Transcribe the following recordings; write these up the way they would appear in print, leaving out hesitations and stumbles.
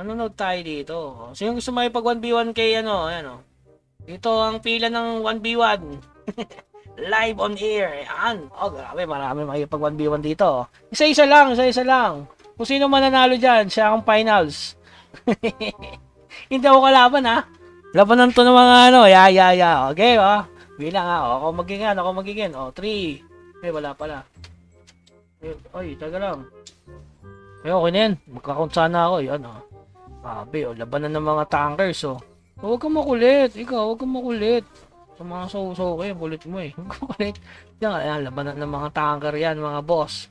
Nanonood tayo dito. Sino gusto makipag 1v1 kay ano, ayan o. Dito ang pila ng 1v1. Live on air. Ayan. Oh, grabe, marami makipag 1v1 dito. Isa-isa lang, isa-isa lang. Kung sino mananalo dyan, siya ang finals. Hindi ako kalaban ha. Labanan to ng mga ano, ya. Okay, oh. Bilang ha. Oh, ako magiging. Oh, 3. Wala pala. Ay, taga lang. Okay na yan. Magkakount sana ako. Yan, oh. Sabi, oh, labanan ng mga tankers, oh. Huwag kang makulit. Ikaw, huwag kang makulit. Sa mga so kayo, kulit mo eh. Huwag kang makulit. Yan, ayan, labanan ng mga tanker yan, mga boss.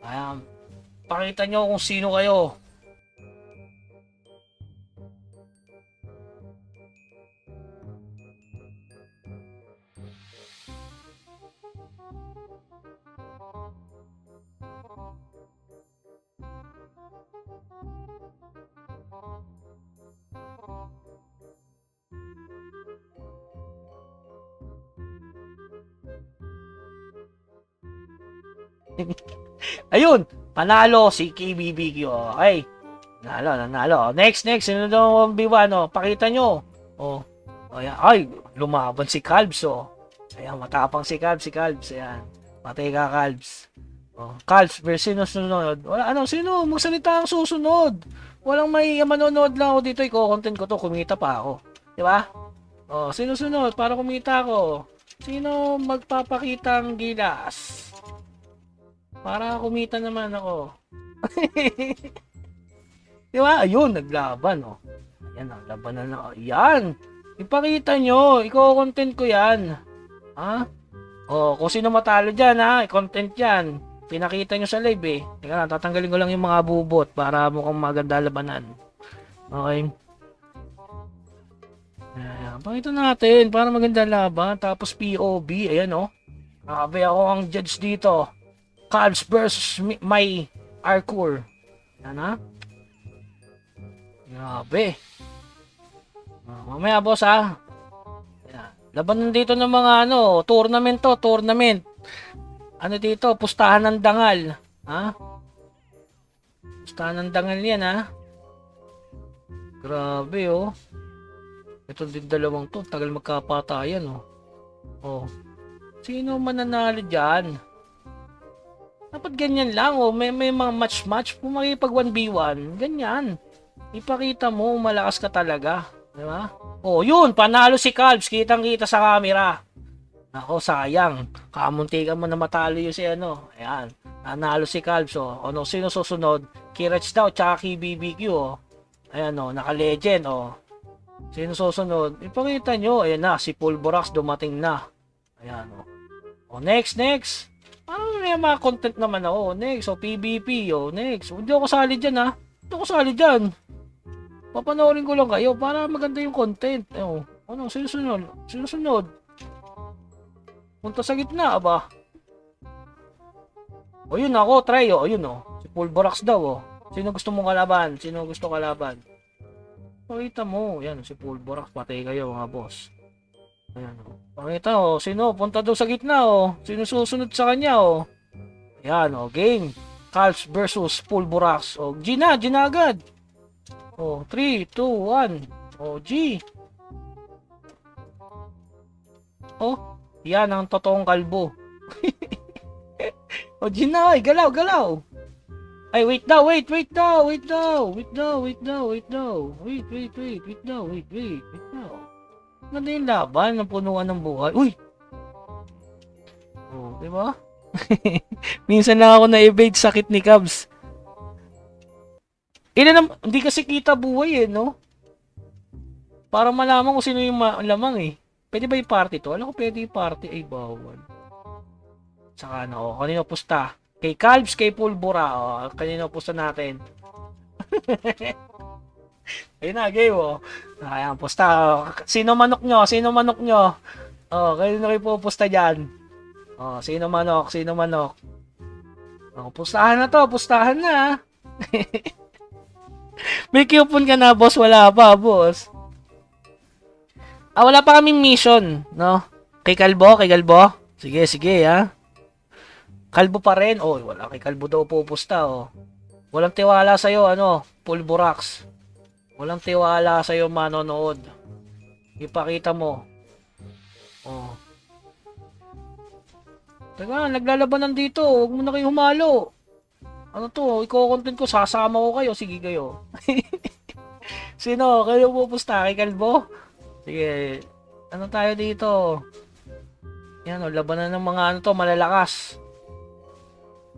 Ayan. Pakita nyo kung sino kayo. Ayun, panalo si KBBQ. Okay. Nanalo. Next. Sino daw ang B1, oh? Pakita nyo. Oh. Ayan. Ay, lumaban si Calbs, oh. Ayan, matapang si Calbs. Ayan. Patay ka, Calbs. Oh. Calbs versus sino sunod? Wala, sino? Magsalita ang susunod. Walang may manonood lang ako dito. Iko-content ko to. Kumita pa ako. Di ba? Oh, sino sunod? Para kumita ako. Sino magpapakitang gilas? Para kumita naman ako. Di ba? Ayun, naglaban, oh. Ayan, labanan na. Ayan. Ipakita nyo. Iko-content ko yan. Ha? Oh, kung sino matalo dyan, ha? I-content yan. Pinakita nyo sa live, eh. Teka lang, tatanggalin ko lang yung mga bubot para mukhang maganda labanan. Okay. Ayan, pakita natin para maganda laban. Tapos POV. Ayan, oh. Grabe ako ang judge dito. Calbs versus my Arcor. Yan ha. Grabe. Mamaya boss ha. Yan. Laban dito ng mga tournament. Ano dito? Pustahan ng dangal. Ha? Pustahan ng dangal yan ha. Grabe oh. Ito din dalawang to. Tagal magkapatayan oh. Oh. Sino mananalo dyan? Dapat ganyan lang, oh. May mga match. Kung makipag 1v1, ganyan. Ipakita mo, malakas ka talaga. Di ba? Oh, yun, panalo si Calbs. Kitang-kita sa camera. Ako, sayang. Kamuntikan mo na matalo yun si ano. Ayan. Nanalo si Calbs, oh. Ano, sino susunod? Kirach daw, tsaka KBBQ, oh. Ayan, oh, naka-legend, oh. Sino susunod? Ipakita nyo. Ayan na, si Pulborax dumating na. Ayan, oh. Oh, next. May mga content naman ako. Next, PVP, next. Hindi ako sali dyan, ha. Hindi ako sali dyan. Papanoorin ko lang kayo para maganda yung content. Ano, sinusunod? Punta sa gitna, aba. O, yun ako, try, yun, Si Pulborax daw, Sino gusto mong kalaban? Sino gusto kalaban? Pakita mo. Yan, si Pulborax. Patay kayo, mga boss. Ayan, pakita, sino? Punta daw sa gitna, Sino susunod sa kanya, Ayan, game. Calbs versus Pulborax. G na agad. 3, 2, 1. G. Yan ang totoong kalbo. G na, galaw. Ay, wait daw. Wait daw. Ganda yung laban ng punuan ng buhay. Uy! Diba? Minsan lang ako na-evade sakit ni Cubs. Hindi kasi kita buhay no? Para malaman kung sino yung lamang eh. Pwede ba yung party to? Alam ko pwede yung party. Ay, bawal. Saka kanino pusta? Kay Calbs, kay Pulbora. Kanino pusta natin? Ayun na, game Ayan, pusta. Sino manok nyo? Kanino kayo pupusta dyan? Sino manok? Pustahan na. May coupon ka na, boss? Wala pa, boss. Wala pa kaming mission, no? Kay Kalbo? Sige, ha? Kalbo pa rin? Wala kay Kalbo daw pupusta, Walang tiwala sa'yo, Pulborax. Walang tiwala sa'yo manonood. Ipakita mo. Oh. Teka, naglalabanan dito. Huwag mo na kayo humalo. Ano to? Iko-content ko. Sasama ko kayo. Sige kayo. Sino? Kayo pupusta? Kay Kalbo? Sige. Ano tayo dito? Yan o. Labanan ng mga ano to. Malalakas.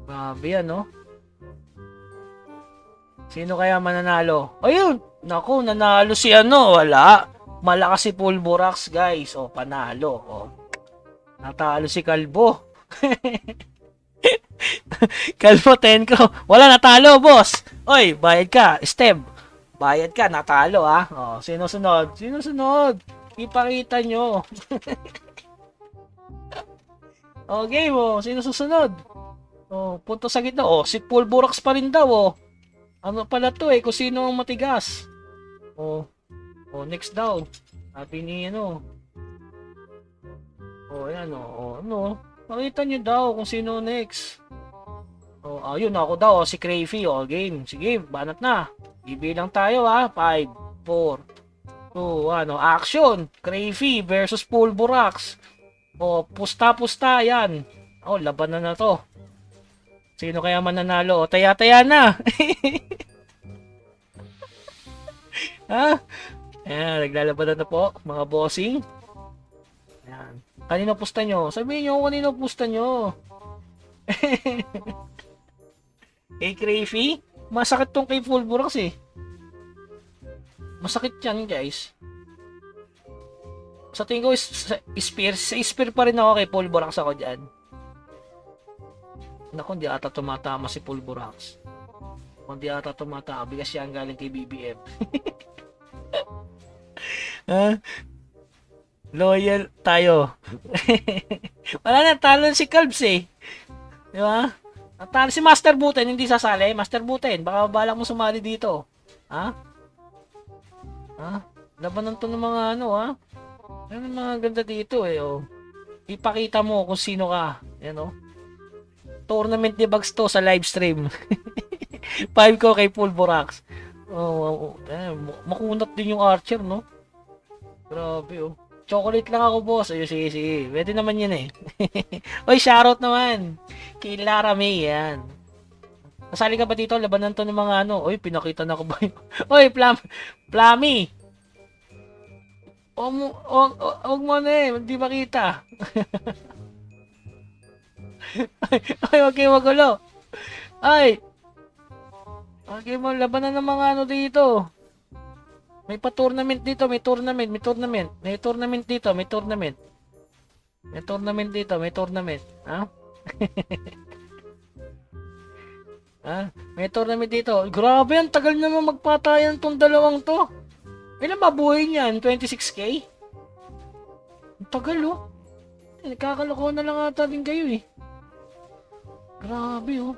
Grabe yan no? Sino kaya mananalo? Ayun! Naku, nanalo si ano. Wala. Malakas si Pulborax guys. O, panalo. O. Natalo si Kalbo. Kalbo 10 ko. Wala, natalo, boss. Oy, bayad ka. Step. Bayad ka, natalo, ha. Oh, sino sunod? Sino sunod? Ipakita nyo. Okay, mo. Sino susunod? Oh, punto sa gitna. Oh, si Pulborax pa rin daw, oh. Ano pala to, eh, kung sino ang matigas. Oh. Oh, next daw. Sabi ni, ano. Oh, ayan, oh. Oh, ano. Makita nyo daw kung sino next. Oh, ayun ako daw, si Crayfy. Oh, game. Sige, banat na. Ibilang tayo ha. 5, 4, 2, 1. Action! Crayfy versus Pulborax. Oh, pusta-pusta yan. Oh, laban na to. Sino kaya mananalo? Taya-taya na. Ha? Ayan, naglalaban na po, mga bossing. Ayan. Kanino pusta nyo? Sabihin nyo kung kanino pusta nyo. Kay Crayfy? Masakit tong kay Pulborax eh. Masakit yan guys. Sa tingin ko, spear pa rin ako kay Pulborax ako dyan. Naku, hindi ata tumatama si Pulborax. Kung hindi ata tumatama, bigas siya ang galing kay BBM. Ha? Loyal tayo. Wala na, talo si Calbs eh. Di ba? Talo si Master Buten, hindi sasali. Master Buten, baka balak mo sumali dito. Ha? Ha? Labanan to ng mga ano ha? Ano mga ganda dito eh oh. Ipakita mo kung sino ka. Yan oh. Tournament debugs to sa live stream. 5 ko kay Pulborax. Oh, makunat din yung Archer no? Grabe oh. Chocolate lang ako, boss. Ayun, sige. Pwede naman yun eh. Oy, shoutout naman. Kay Lara May, yan. Nasali ka ba dito? Labanan to ng mga ano. Oy, pinakita na ko ba yun? Oy, Plamy. Huwag mo na eh. Hindi makita. Ay, huwag kayo magulo. Ay. Huwag kayo labanan ng mga ano dito. May pa-tournament dito, may tournament dito, may tournament. May tournament dito, may tournament. Ha? Ha? May tournament dito. Grabe, ang tagal naman magpatayan tong dalawang to. Ilan ba buhay niyan? 26k? Ang tagal oh. Nagkakaloko na lang ata din kayo eh. Grabe oh.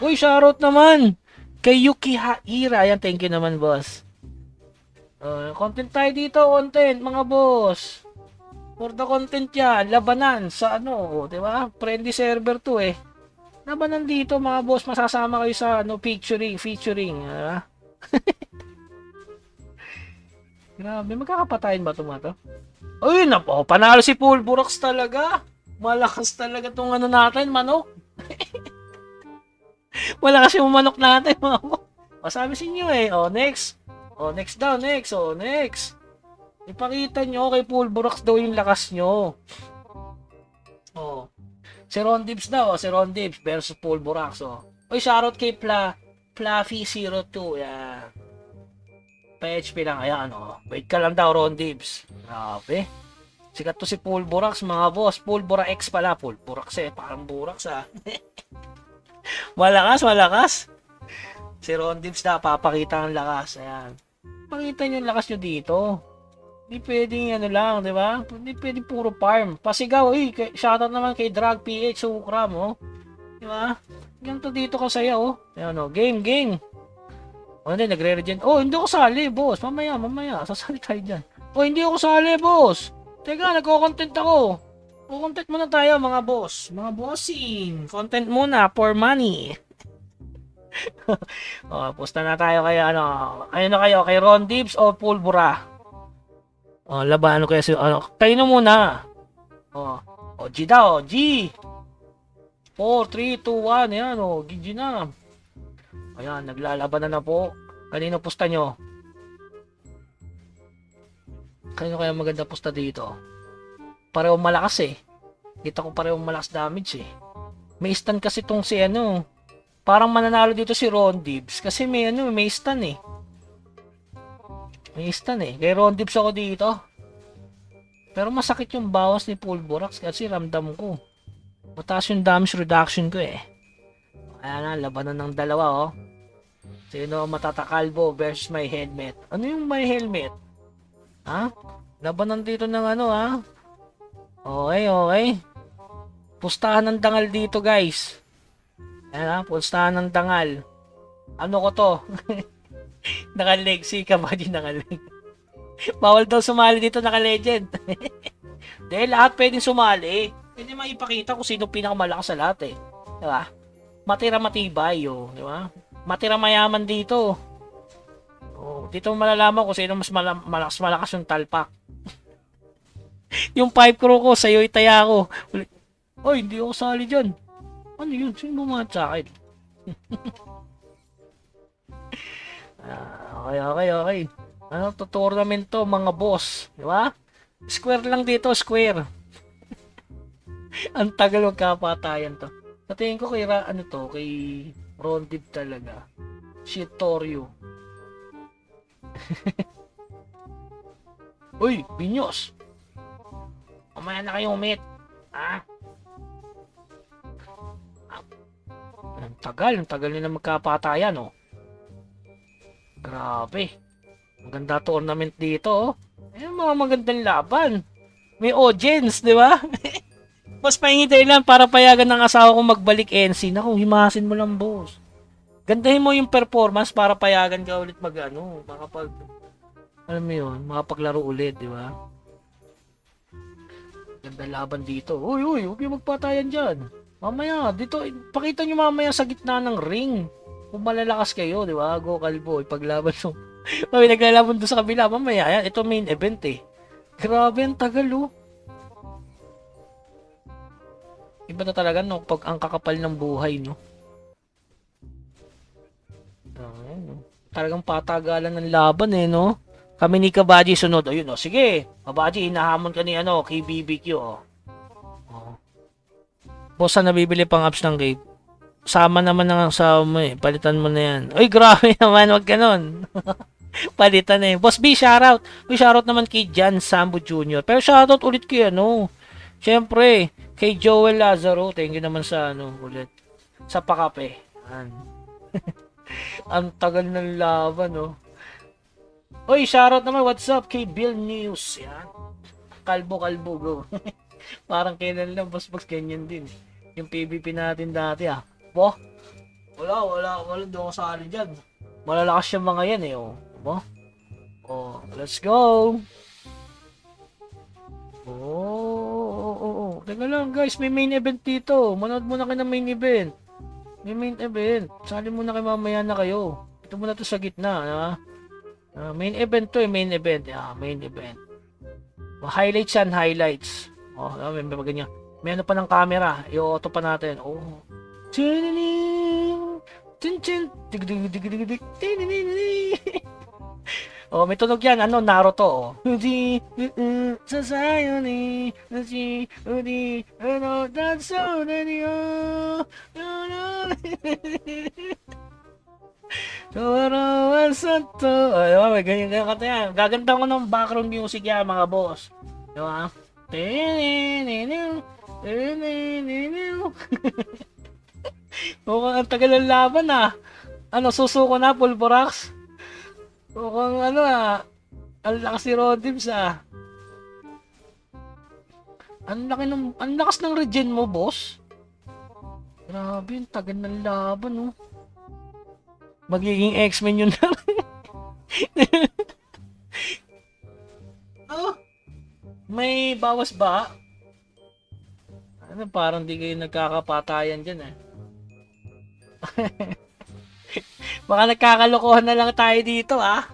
Uy, shoutout naman kay Yuki Haira. Ayan, thank you naman, boss. Content tayo dito, content, mga boss. For the content yan, labanan sa ano, di ba? Friendly server to eh. Labanan dito, mga boss, masasama kayo sa ano, featuring, diba? Grabe, magkakapatayin ba ito mga to? Uy, napo, panalo si Pulborax talaga. Malakas talaga tong ano natin, manok. Malakas yung manok natin, mga boss. Masabi sa inyo eh. Next. Next daw, next. Next. Ipakita nyo kay Pulborax daw yung lakas nyo. Si Ron Dibs daw, si Ron Dibs versus Pulborax. Uy, shoutout kay Fluffy02. Yan. PHP lang, ayan, Wait ka lang daw, Ron Dibs. Grabe. Sikat to si Pulborax, mga boss. Pulborax pala. Pulborax eh, parang Borax ah. Malakas. Si Ron Dibs na, papakita ang lakas. Ayan. Pakita nyo yung lakas nyo dito. Hindi pwedeng ano lang, di ba? Hindi pwedeng puro farm. Pasigaw, shoutout naman kay Drag PH Sukram, Di ba? Ganito dito ka saya, Ayan, game. Hindi, nagre-regen. Hindi ako sali, boss. Mamaya. Sasali tayo dyan. Hindi ako sali, boss. Teka, nagko-content ako. Content muna tayo, mga boss. Mga bossing. Content muna for money. Pusta na tayo kay ano. Ayun na kayo, kay Ron Dibbs o Pulbura? Laban kaya si ano, kayo na muna. G daw, G. 4, 3, 2, 1, yan GG na. Ayan, naglalaban na po. Kanino pusta nyo? Kanino kaya maganda pusta dito? Parehong malakas eh. Kita ko parehong malakas damage eh. May stun kasi tong si ano. Parang mananalo dito si Ron Dibbs kasi may ano, may stun eh. May stun eh. Kay Ron Dibbs ako dito. Pero masakit yung bawas ni Pulborax kasi ramdam ko. Mataas yung damage reduction ko eh. Ayan na, labanan ng dalawa oh. Sino matatakalbo versus my helmet? Ano yung my helmet? Ha? Labanan dito ng ano ha? Okay. Pustahan ng dangal dito guys. Ayan ha, pustahan ng dangal. Ano ko to? Nakaleg, si Kabady nakaleg. Bawal daw sumali dito naka-legend. Dahil lahat pwedeng sumali. Pwede maipakita kung sino pinakamalakas sa lahat eh. Diba? Matira matibay di ba? Matira mayaman dito. Dito malalaman kung sino mas malakas yung talpak. Yung 5 crew ko, sa'yo itaya ko. Oy, hindi ako sali dyan. Ano yun? Sino bumangat sa akin? Okay. Ano to tournament to mga boss, di ba? Square lang dito, square. Ang tagal magkapatayan to. Sa tingin ko kay kay Rondib talaga. Shitoryu. Uy, Binyos. Mamaya na kayo umit. Ang tagal nila magkapatayan Grabe. Maganda tournament dito Ayan mga magandang laban. May audience, di ba? Mas pahingi tayo lang para payagan ng asawa ko magbalik NC. Naku, himasin mo lang boss. Gandahin mo yung performance para payagan ka ulit makapag alam mo yun, makapaglaro ulit, di ba? Ganda laban dito. Uy, huwag yung magpatayan dyan. Mamaya, dito, pakita nyo mamaya sa gitna ng ring. Kung malalakas kayo, di ba? Go Kalbo, ipaglaban mo. May naglalaban doon sa kabila. Mamaya, ayan, ito main event eh. Grabe, ang tagal Iba na talaga pag ang kakapal ng buhay, Talagang patagalan ng laban Kami ni Kabady sunod. Ayun sige. Kabady, hinahamon ka ni kay BBQ Boss, na nabibili pang apps ng Cape. Sama naman ng asawa mo Palitan mo na yan. Uy, grabe naman. Wag ganon. Palitan na Boss B, shoutout. Uy, shoutout naman kay Jan Sambo Jr. Pero shoutout ulit kay Siyempre, kay Joel Lazaro. Thank you naman sa ulit. Sa pakape. Ang tagal ng laban, Uy, shoutout naman. What's up kay Bill News. Yan. Kalbo, go. Parang kailan lang, boss, ganyan din. Yung PVP natin dati, Wala doon sa sali dyan. Malalakas yung mga yan, let's go. Teka lang, guys, may main event dito. Manood muna kayo ng main event. May main event. Sali muna kayo mamaya na kayo. Ito muna to sa gitna, main event to, main event. Main event. Highlights yan, highlights. May ganyan. May pa ng camera. I-auto pa natin. May tunog yan. Naruto. Sasayoni. May ganyan kata yan. Gaganda ko ng background music yan, mga boss. Diba? Mukhang ang tagal ng laban susuko na Pulborax. Mukhang ang lakas ni Rodims ang lakas ng regen mo, boss. Grabe, ang tagal ng laban magiging X-Men yun lang. May bawas ba? Parang di kayo nagkakapatayan dyan Baka nagkakalokohan na lang tayo dito, ah.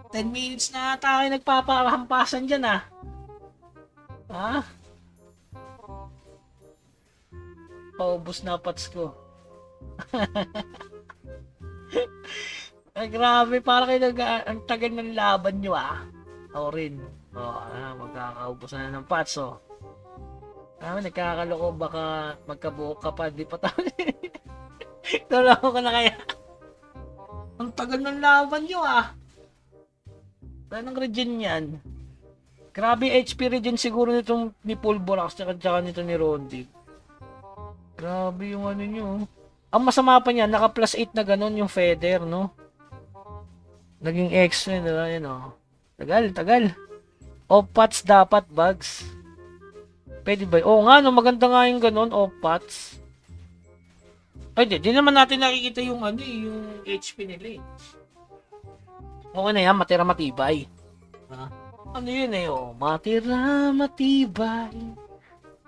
10 minutes na tayo nagpapahampasan dyan, ah. Ha? Paubos na pats ko. Ay, grabe, para kayo ang tagal ng laban nyo, ah. Ako rin. Magkakaubos na ng pats, oh. Nagkakaloko, baka magkabuhok ka pa, di pa tayo. Tulungan ko na kaya. Ang tagal ng laban nyo, ah. Anong regen yan? Grabe HP regen siguro nitong ni Pulborax tsaka nito ni Rondi. Grabe yung ano nyo. Ang masama pa niya, naka plus 8 na ganun yung feather, no? Naging X na yun, oh. Tagal. Off-pots dapat, bugs. Pwede ba? Oo nga, no, maganda nga yung ganun, off-pots. Ay, di naman natin nakikita yung ano, yung HP nila, eh. Okay na yan, matira matibay. Ano yun eh, oh, matira matibay.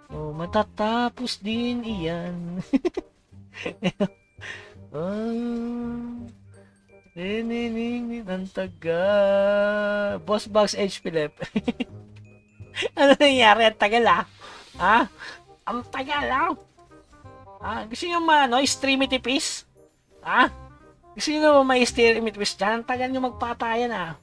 Oh, matatapos din iyan. Ang taga. Boss Bugs HP left. Ano nangyari? Ang tagal, ah. Ha? Ang tagal, ah. Gusto nyo streamity piece? Ha? Gusto nyo may streamity piece dyan? Ang tagal nyo magpatayan, ah.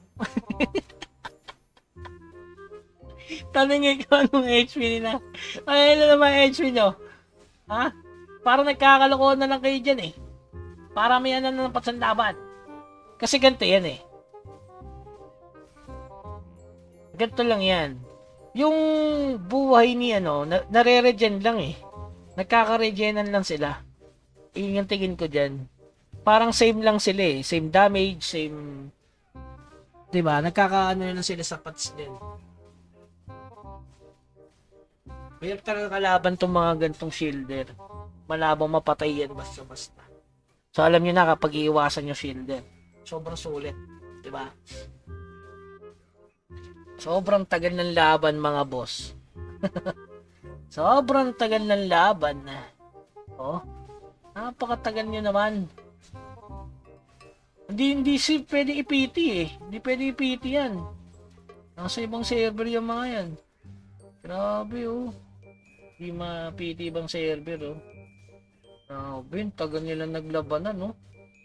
Tanongin ko anong HP nila. Ay, ano naman HP nyo? Ha? Para nagkakalokohan na lang kayo dyan, eh. Para may ano na ng patsandaban. Kasi ganito yan, eh. Ganito lang yan. Yung buhay ni nare-regen lang, eh. Nagkaka-regenan lang sila. Yung tingin ko dyan. Parang same lang sila, eh. Same damage, same... Diba? Nagkaka-ano lang sila sa pats din. Mayroon talaga kalaban tong mga gantong shielder. Malabang mapatay yan basta-basta. So alam nyo na kapag iiwasan yung shielder. Sobrang sulit. Diba? Sobrang tagal ng laban mga boss. Sobrang tagal ng laban. Oh. Napakatagal nyo naman. Hindi pwede ipiti eh. Hindi pwede ipiti yan. Nasa ibang server yung mga yan. Grabe oh. Hindi mapiti ibang server oh. Grabe, tagal nila naglabanan oh.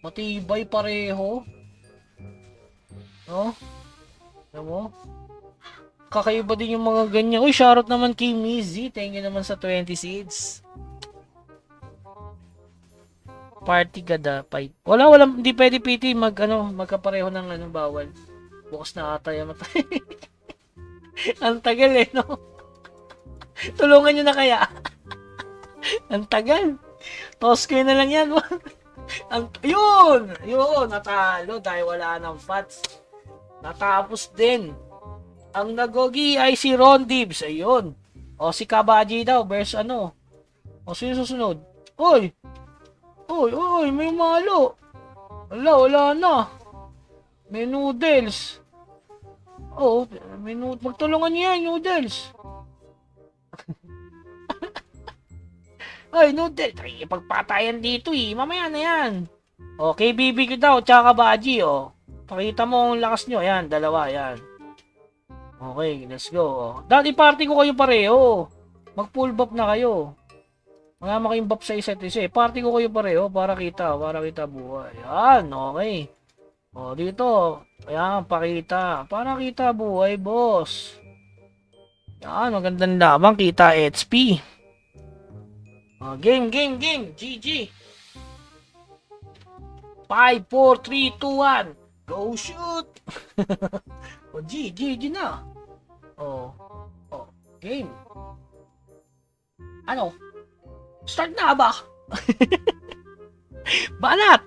Matibay pareho. Oh. Alam mo? Kakaiba din yung mga ganyan. Uy, shoutout naman kay Mizzy. Thank you naman sa 20 seeds. Party kada fight. Wala, hindi pwede PT magkapareho ng bawal. Bukas na ata yung matay. Ang tagal eh, no? Tulungan nyo na kaya. Ang tagal. Toss ko na lang yan. Yun, natalo dahil wala ng fats. Natapos din. Ang nagogi ay si Ron Dibs. Ayun. O si Kabaji daw versus O sino susunod? Oy, may malo. Wala na. May noodles. Oh, may noodles. Magtulungan niyo yan, noodles. Ay, noodles. Ay, pagpatayan dito eh. Mamaya na yan. Okay, BB ko daw. Tsaka Kabaji, oh. Pakita mo ang lakas nyo. Ayan, dalawa, yan. Okay, let's go. Dati party ko kayo pareho. Mag-full buff na kayo. Wala kayong buff sa isa't isa. Party ko kayo pareho para kita buhay. Yan, okay. O, dito. Ayan, pakita. Para kita buhay, boss. Yan, magandang lamang. Kita HP. O, game. GG. 5, 4, 3, 2, 1. Go shoot. O, GG na. O, game. Ano? Start na ba? Banat!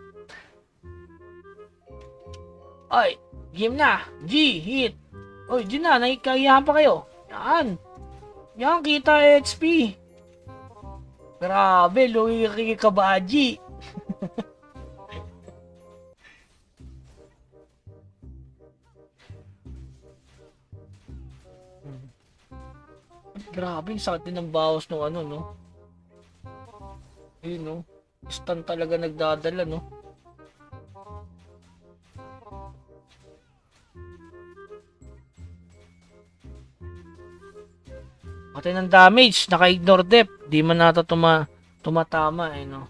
Oy, game na. G, hit. Oy, G na. Nakikayahan pa kayo. Yan, kita XP. Grabe, Louie Kabaji. Grabe, yung sakit din ng bawas ng no? Ayun, no? Stun talaga nagdadala, no? Pati ng damage, naka-ignore dep. Di man nata tumatama eh, no?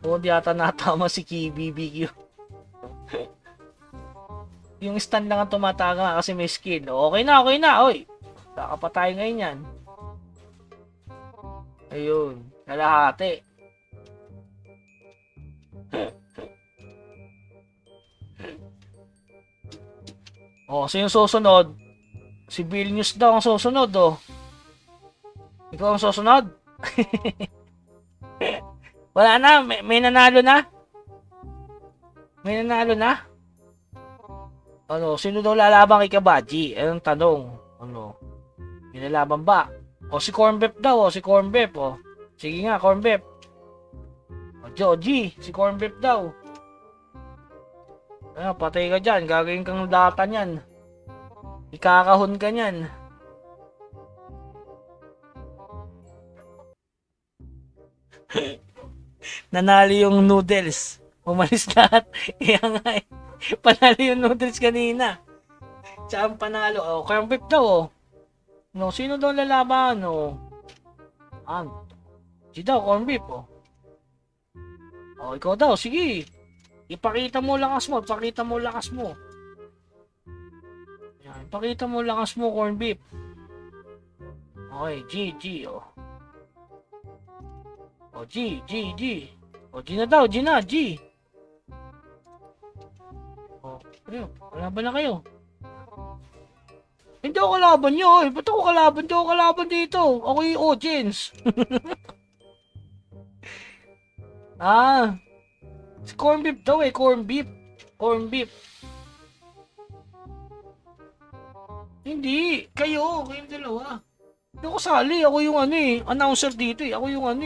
O di ata natama si BBQ. Yung stun lang ang tumatama kasi may skill. Okay na, okay na. Oy, kakapatay ngayon yan. Ayun, kalahati. Oh, sino susunod? Si Vilnius daw ang susunod, oh. Ikaw ang susunod? Wala na, may nanalo na? May nanalo na? Ano, sino daw lalaban kay Kabaji? Anong tanong? Ano? May nalaban ba? O si Cornbep daw, o si Cornbep, o. Sige nga, Cornbep. O Joji, si Cornbep daw. Ano, patay ka dyan, gagawin kang data niyan. Ikakahon ka niyan. Nanalo yung noodles. Umalis lahat. Kaya nga eh. Panalo yung noodles kanina. Tsaka ang panalo. Oh, Cornbep daw oh. No, sino daw lalaban? Oh. Si daw, Cornbep oh. Oh, ikaw daw. Sige. Ipakita mo lakas mo. Ipakita mo lakas mo. Yan. Ipakita mo lakas mo, Cornbep. Okay, G oh. O, G. O, G na daw, G na, G. O, ano, kalaban na kayo. Hindi ako kalaban nyo, eh. Ba't ako kalaban? Hindi ako kalaban dito. Ako yung audience. Si corn beef daw eh, corn beef. Hindi, kayong dalawa. Hindi ako sali, ako yung announcer dito eh. Ako yung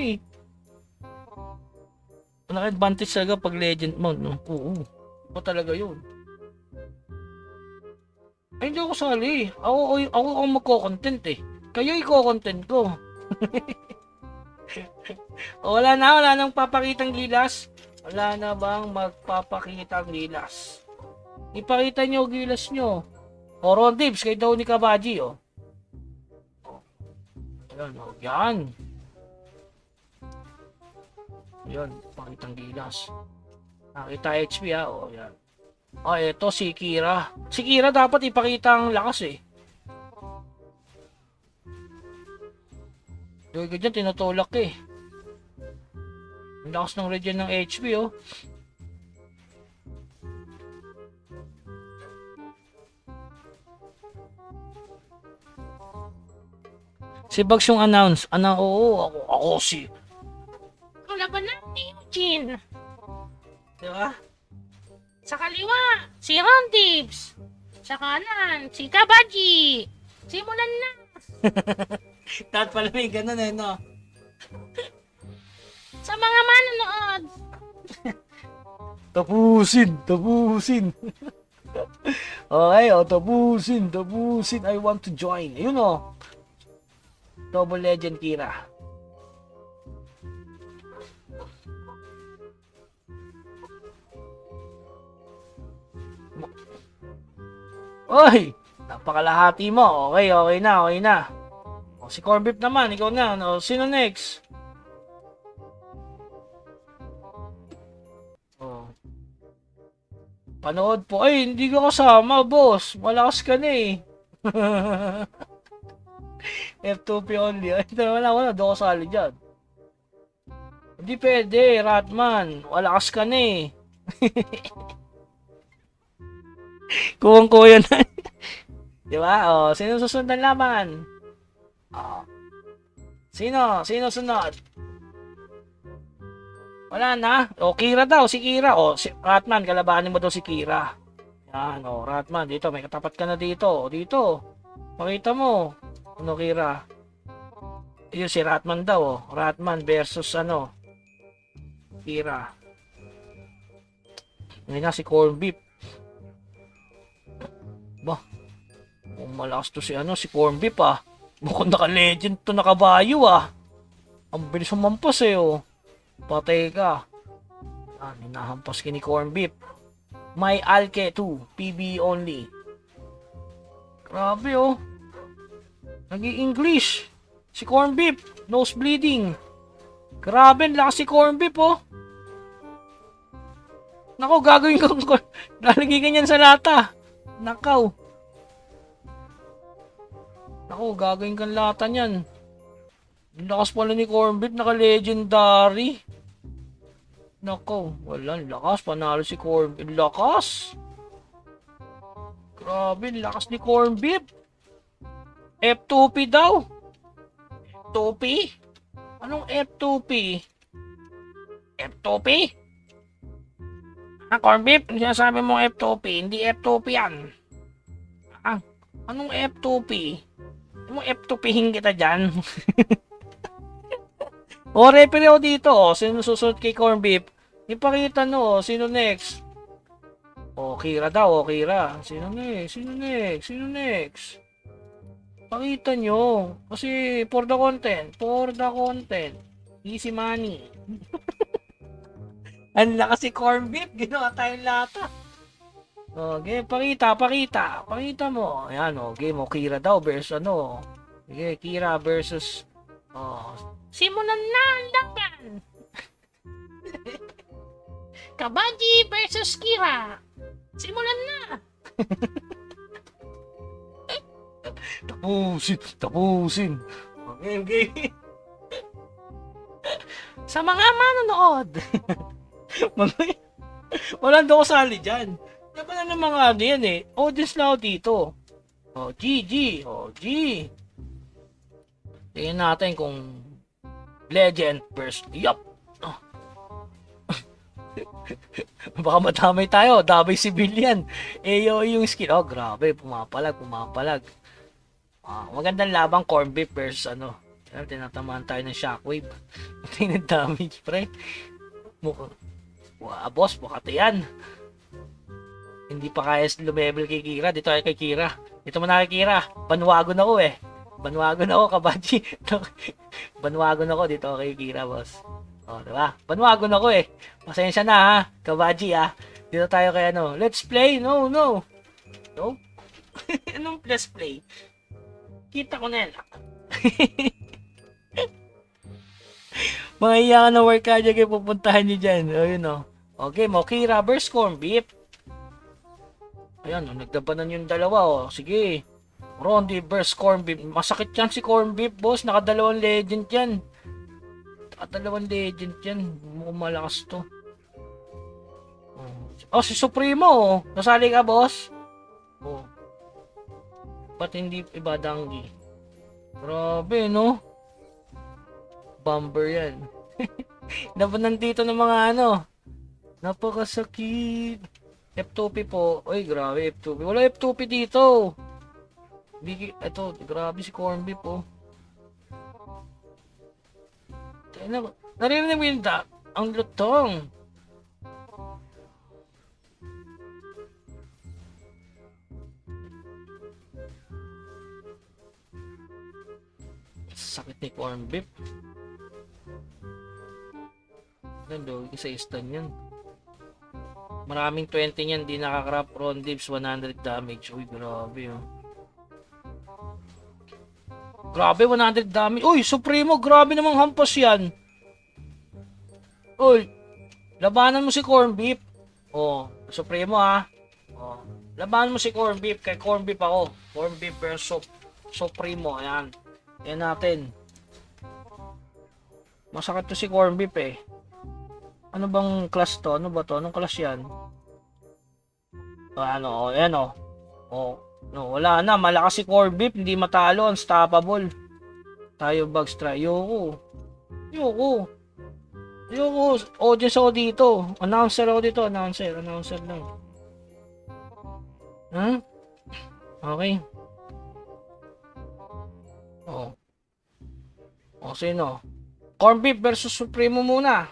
Naka-advantage talaga pag legend mode, no? Oo. Iba talaga yun. Ay, hindi ako sali. Ako ang magko-content eh. Kayo i-content ko. Wala nang papakitang gilas. Wala na bang magpapakitang gilas? Ipakita nyo gilas nyo. O, Ron Tips, kayo daw ni Kabaji, oh. Yan. Yan, pakitang gilas. Nakita HP ha, o yan. O, eto si Kira. Si Kira dapat ipakita ang lakas eh. Yung ganyan, tinutulak eh. Ang lakas ng regen ng HP oh. Si Bugs yung announce. Oo, ako si... Laban na ni Eugene. Diba? Sa kaliwa, si Ron Tips. Sa kanan, si Kabaji. Simulan na. Dapat pala may ganun eh, no? Sa mga manonood. Tapusin. Okay, tapusin. I want to join. Ayun oh. Double Legend Kira. Oy! Napakalahati mo. Okay na. O, si Cornbep naman, ikaw na. O, sino next? O. Panood po. Ay, hindi ka kasama, boss. Malakas ka na eh. F2P only. Ay, wala. Doon ko sali dyan. Hindi pwede, Ratman. Malakas ka na eh. Kuwang-kuya na. Diba? O, sino susunod ng laban? O. Sino sunod? Wala na. O, Kira daw. Si Kira. O, si Ratman. Kalabanin mo daw si Kira. Yan. O, Ratman. Dito. May katapat ka na dito. O, dito. Pakita mo. Ano, Kira? Yun, si Ratman daw. O. Ratman versus Kira. Ngayon na si Corn Beef. Ba? Malakas to si Corn Beef ah. Mukhang naka-legend to, nakabayo ah. Ang bilis umampas eh oh. Patay ka. Hinahampas ka ni Corn Beef. May Alke 2, PB only. Grabe oh. Nag-i-English. Si corn beef. Nose bleeding. Grabe, lakas si corn beef, oh. Nako, gagawin ko. Lalagay ka niyan sa lata. Nakaw. Nako, gagawin kang lata niyan. Ang lakas pala ni corn beef. Naka-legendary. Nako, walang lakas. Panalo si corn beef. Lakas. Grabe, lakas ni corn beef. F2P daw. F2P? Anong F2P? F2P? Corn beef? Ano sinasabi mong F2P? Hindi F2P yan. Anong F2P? Anong F2P-hin kita dyan? O, referee ako dito. Sino susunod kay corn beef? Ipakita no. Sino next? O, Kira daw. O, Kira. Sino next? Sino next? Sino next? Pakita nyo. Kasi for the content. For the content. Easy money. Ang lakas si corn beef. Ginawa tayong lata. Okay, pakita. Pakita mo. Ayan o. Game o. Kira daw versus ano. Okay, Kira versus simulan na ang laban. Kabaji versus Kira. Simulan na. Tapusin. Okay. Sa mga manonood. Wala daw kasali dyan. Dapat na ng mga ano yan eh. Audience na ako dito. GG. Tingnan natin kung legend versus yup. Baka matamay tayo. Dabay civilian. AO yung skill. Oh, grabe. Pumapalag. Magandang labang corn beef versus ano. Tinatamaan tayo ng shockwave. Tingnan damage, pre. Boss, baka yan. Hindi pa kaya lumebel kay Kira. Dito ay kay Kira. Dito mo na kay Kira. Banwagon ako eh. Banwagon ako, kabaji. Banwagon ako dito kay Kira, boss. O, diba? Banwagon ako eh. Pasensya na ha, kabaji ha. Dito tayo kay ano. Let's play. No. Anong let's play? Kita ko na yan. Mga iyakan na work ka dyan kayo pupuntahan nyo dyan. O, yun o. Okay, Kira versus corn beef. Ayan, nagdabanan yung dalawa o. Sige. Rondi versus corn beef. Masakit yan si corn beef, boss. Nakadalawang legend yan. Mukhang malakas to. Oh, si Supremo. Nasali ka, boss? Oh. Ba't hindi iba danggi? Grabe, no? Bomber yan. Dapat nandito ng mga ano. Napakasakit. F2P po. Uy, grabe F2P. Wala F2P dito. Ito, grabe si corn beef, oh. Narinig mo yun ang lutong. Sakit ni corn beef. Nando, isa-istan yan. Maraming 20 yan, di nakakrap. Ron Dips, 100 damage. Uy, grabe oh. Grabe, 100 damage. Uy, Supremo, grabe namang hampas yan. Uy, labanan mo si corn beef. Oh, Supremo ha. Oh, labanan mo si corn beef. Kay corn beef ako. Corn beef versus Supremo. Ayan. Ayan natin. Masakit to si corn beef eh. Ano bang class to? Ano ba to? Anong class yan? Ano? Ayan o. Oh. No, wala na. Malakas si corn beef. Hindi matalo. Unstoppable. Tayo bags try. Yoko. Audience ako dito. Announcer ako dito. Announcer lang. Huh? Okay. Oh. O, sino? Corn beef versus Supremo muna.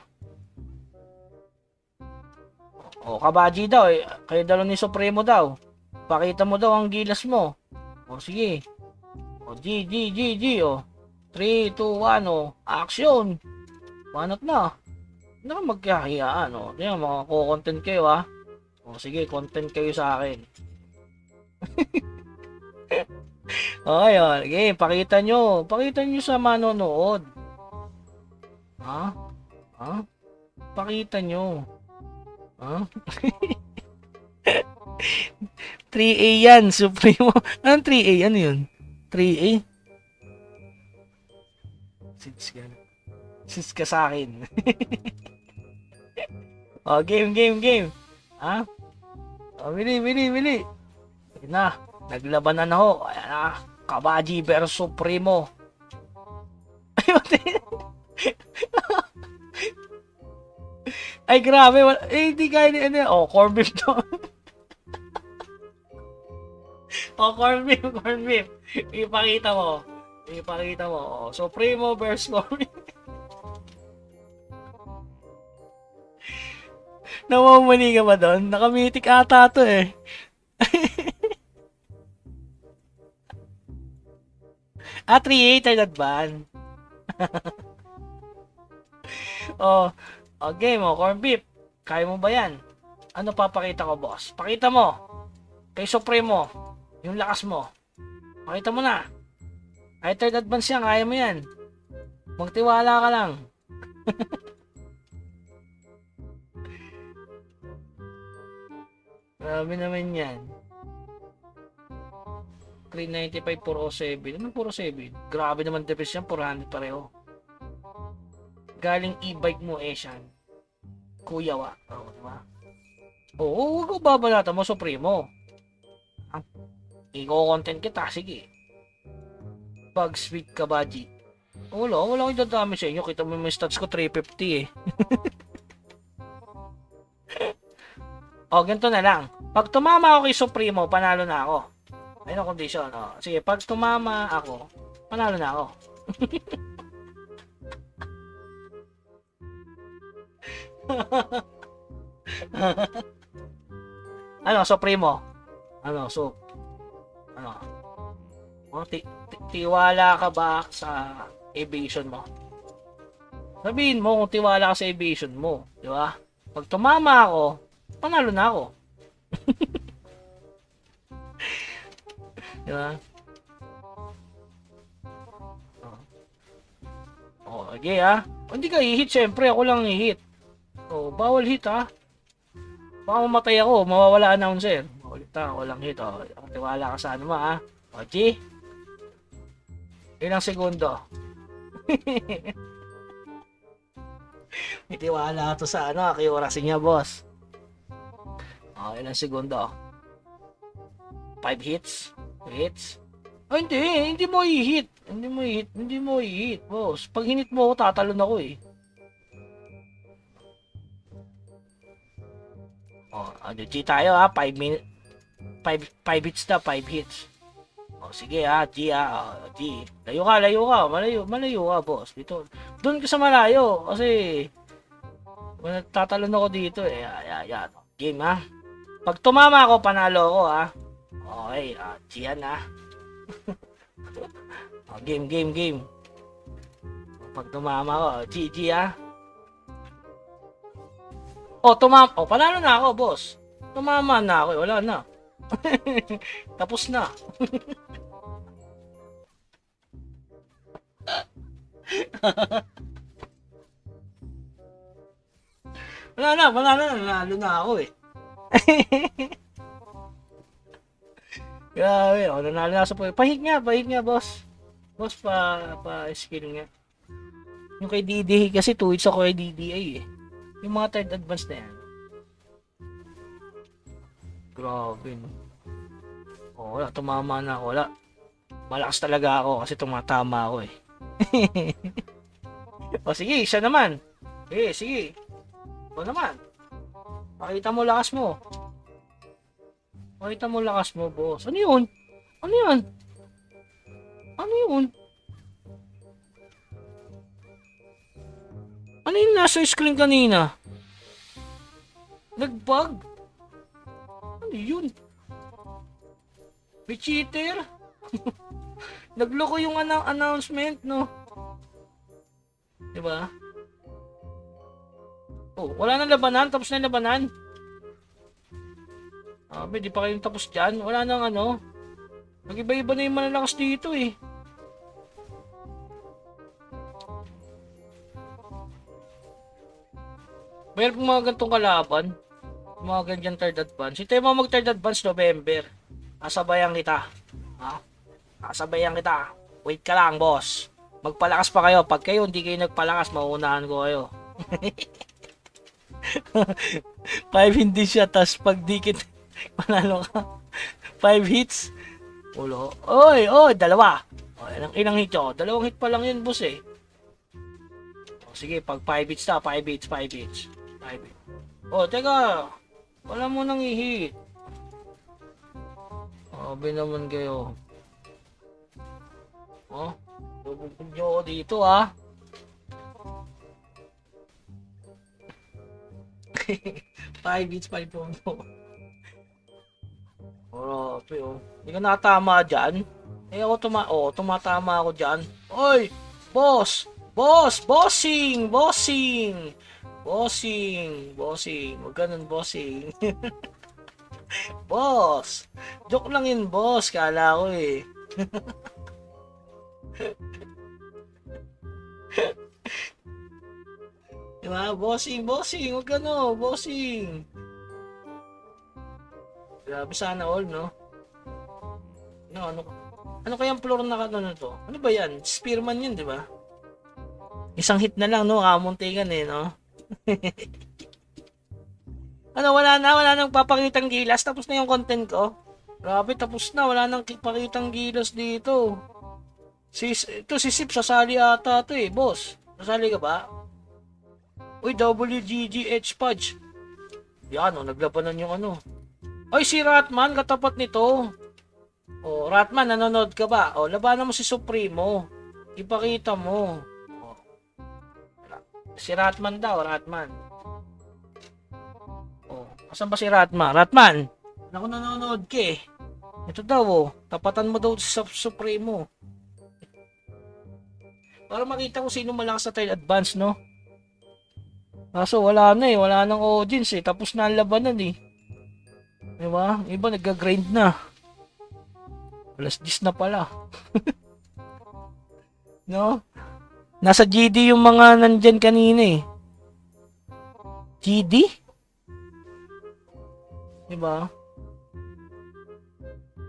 O, kabaji daw eh. Kayo dalawa ni Supremo daw. Pakita mo daw ang gilas mo. O, sige. O, G. O. 3, 2, 1, o. Action! Manot na. Hindi naman magkahiyaan, o. Diyan, makakontent kayo, ha. O, sige, content kayo sa akin. Okay, okay, pakita nyo. Pakita nyo sa manonood. Ha? Ha? Pakita nyo. Ha? 3A yan, Supremo. Anong 3A? Ano yun? 3A? Sis ka sa akin. Oh, game. Ha? Oh, bili. Ayun na. Naglabanan na ho. Ayan na. Kabaji versus Supremo. Ay, grabe. Hindi kaya ni ano. Oh, corn beef to. Oh, corn beef. Ipakita mo. Oh, Supremo versus corn beef. Namamali ka ba doon? Nakamitik ata to eh. Ah, 3A third advance. Oh, game mo, corn beef. Kaya mo ba yan? Ano papakita ko, boss? Pakita mo. Kay Supremo. Yung lakas mo. Pakita mo na. Ay, third advance yan. Kaya mo yan. Magtiwala ka lang. Grabe naman yan. 395, 407. Ano 407? Grabe naman defense yan. 400 pareho. Galing e-bike mo, Eshan. Kuya wa. Oo, diba? Oo, huwag ko babalata mo, Supremo. Iko-content kita, sige. Bug sweet kabaji. Wala akong dadami sa inyo. Kita mo yung stats ko, 350 eh. O, ganito na lang. Pag tumama ako kay Supremo, panalo na ako. Ayun ang condition. O. Sige, pag tumama ako, panalo na ako. Ano, Supremo? Ano, o, tiwala ka ba sa aviation mo? Sabihin mo kung tiwala ka sa aviation mo. Di ba? Pag tumama ako, panalo na ako. Di ba? Oh, okay ha. Hindi ka i-hit, syempre ako lang i-hit. Oh, bawal hit ha. Baka mamatay ako, mawawala announcer. Ulit ha, ako lang hit. Oh, tiwala ka sa ano ha. O, G. Ilang segundo. May tiwala to sa ano, kay orasin niya, boss. O, ilang segundo. 5 hits. Oh, hindi mo i-hit. Hindi mo i-hit, boss. Pag hinit mo ako, tatalon ako eh. Oh, ano, G tayo ha, 5 minutes. 5 hits na, 5 hits. Oh, sige ha, G ha, oh, G. Layo ka, malayo ka, boss. Dito, doon ka sa malayo, kasi tatalon ako dito eh. Ayan, game ha. Pag tumama ako, panalo ako ha. Okay, G yan ha. Oh, game. Pag tumama ako, G ha. Oh, oh, panalo na ako, boss. Tumama na ako, wala na. Tapos na. wala na, nanalo na ako eh. Grabe, oh, nanalo na sa pahig nga, boss. Boss, pa-skill nga. Yung kay DDA kasi 2 hits ako kay DDA eh. Yung mga third advance na yan. Grabe, no? Oh, wala, tumama na ako, wala. Malakas talaga ako kasi tumatama ako eh. O sige, isa naman. Sige. O naman. Pakita mo lakas mo. Boss. Ano yun? Ano yung nasa screen kanina? Nag-bug? Ano yun? May cheater? Nagloko yung announcement, no? Diba? Oh, wala nang labanan. Tapos na yung labanan. Di pa kayong tapos dyan. Wala nang ano. Nag-iba-iba na yung malalakas dito eh. Mayroon pong mga gantong kalaban. Mga ganyan third advance. Ito yung mga mag third advance November. Asabayan kita. Ha? Asabayan kita. Wait ka lang, boss. Magpalakas pa kayo. Pag kayo hindi kayo nagpalakas, mauunahan ko kayo. 5 hindi siya, tas pag dikit, panalo ka. 5 hits. Ulo. Oy, oy, dalawa. Oy, ilang hit yun? Dalawang hit pa lang yun, boss eh. O, sige, pag 5 hits na, 5 hits, 5 hits. 5 hits. Oh, teka. Wala mo nang i-hit. Sabi naman kayo. Oh, bubugtog nyo ako dito ah. 5 hits, 5 promo. Oh, hindi ka natama dyan. Eh ako tumatama ako dyan. Oy, boss! Boss! Bossing! Bossing! Bossing! Bossing! Huwag ganun, bossing. Boss! Joke lang yun, boss. Kala ko eh. Diba? Bossing! Bossing! Huwag ganun, bossing! Grabe sana all, no? Ano kayang floor na ano to? Ano ba yan? Spearman yun, di ba? Isang hit na lang, no? Kamuntikan eh, no? Ano, wala nang papakitang gilas. Tapos na yung content ko. Grabe, tapos na. Wala nang papakitang gilas dito. Ito si Sip, sasali ata to eh, boss. Sasali ka ba? Uy, WGGH Pudge. Yan, oh, naglabanan yung ano. Oy, si Ratman, katapat nito. Oh, Ratman, nanonood ka ba? Oh, labanan mo si Supremo. Ipakita mo. Oh. Si Ratman daw, Ratman. Oh, asan ba si Ratman? Ratman! Naku, nanonood ka eh. Ito daw, oh. Tapatan mo daw sa Supremo. Para makita ko sino malakas sa third advance, no? Kaso wala na eh. Wala nang audience eh. Tapos na ang labanan eh. Diba? Iba nag-grind na. Alas 10 na pala. No? Nasa GD yung mga nandyan kanina eh. GD? Diba?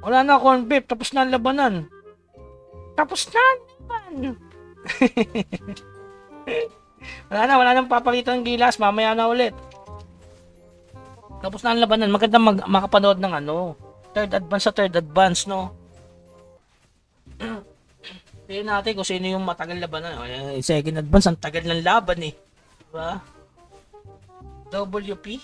Wala na corn beef. Tapos na ang labanan. Tapos na ang labanan. Wala nang papakita ng gilas. Mamaya na ulit. Tapos na ang labanan. Maganda makapanood ng ano. Third advance sa third advance, no? Tingnan natin kung sino yung matagal labanan. Second advance, ang tagal ng laban eh. Diba? WP?